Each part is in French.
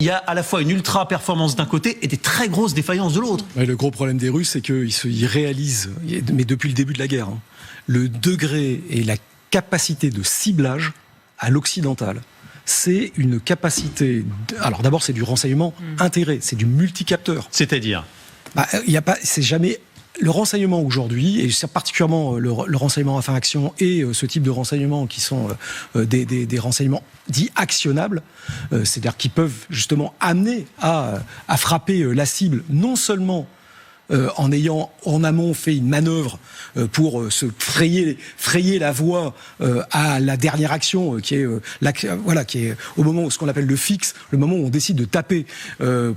Il y a à la fois une ultra-performance d'un côté et des très grosses défaillances de l'autre. Ouais, le gros problème des Russes, c'est qu'ils réalisent, mais depuis le début de la guerre, le degré et la capacité de ciblage à l'occidental. C'est une capacité... Alors d'abord, c'est du renseignement intégré, c'est du multicapteur. C'est-à-dire c'est jamais... Le renseignement aujourd'hui, et c'est particulièrement le renseignement à fin action et ce type de renseignements qui sont des renseignements dits actionnables, c'est-à-dire qui peuvent justement amener à frapper la cible, non seulement en ayant en amont fait une manœuvre pour se frayer la voie à la dernière action qui est au moment où ce qu'on appelle le fixe, le moment où on décide de taper.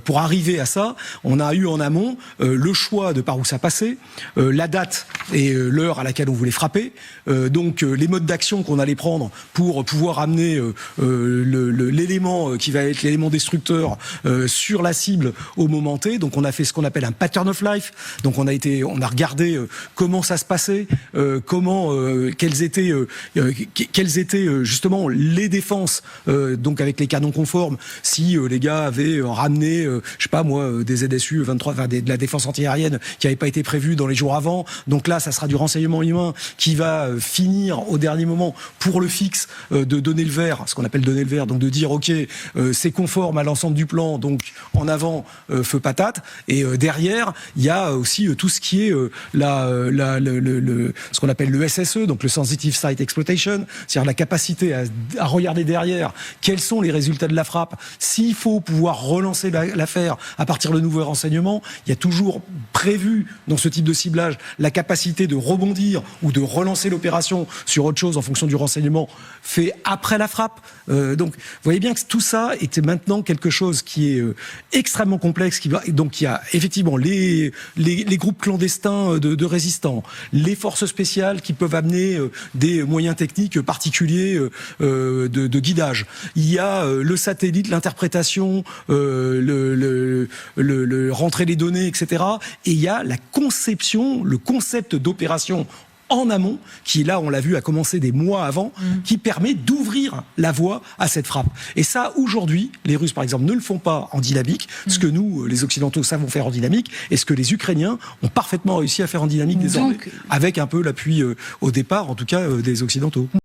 Pour arriver à ça, on a eu en amont le choix de par où ça passait, la date et l'heure à laquelle on voulait frapper, donc les modes d'action qu'on allait prendre pour pouvoir amener l'élément qui va être l'élément destructeur sur la cible au moment T. Donc on a fait ce qu'on appelle un pattern of life. Donc on a regardé comment ça se passait, quelles étaient justement les défenses, donc avec les canons conformes, si les gars avaient ramené, je sais pas moi, des ZSU 23, enfin de la défense antiaérienne qui n'avait pas été prévue dans les jours avant. Donc là, ça sera du renseignement humain qui va finir au dernier moment pour le fixe de donner le vert, ce qu'on appelle donner le vert, donc de dire ok, c'est conforme à l'ensemble du plan, donc en avant feu patate, et derrière il y a aussi tout ce qui est ce qu'on appelle le SSE, donc le Sensitive Site Exploitation, c'est-à-dire la capacité à regarder derrière quels sont les résultats de la frappe. S'il faut pouvoir relancer l'affaire à partir de nouveaux renseignements, il y a toujours prévu dans ce type de ciblage la capacité de rebondir ou de relancer l'opération sur autre chose en fonction du renseignement fait après la frappe. Donc, vous voyez bien que tout ça est maintenant quelque chose qui est extrêmement complexe. Donc, il y a effectivement les groupes clandestins de résistants, les forces spéciales qui peuvent amener des moyens techniques particuliers de guidage. Il y a le satellite, l'interprétation, le rentrer les données, etc. Et il y a la conception, le concept d'opération en amont, qui là, on l'a vu, a commencé des mois avant, qui permet d'ouvrir la voie à cette frappe. Et ça, aujourd'hui, les Russes, par exemple, ne le font pas en dynamique, ce que nous, les Occidentaux, savons faire en dynamique, et ce que les Ukrainiens ont parfaitement réussi à faire en dynamique désormais, avec un peu l'appui, au départ, en tout cas, des Occidentaux.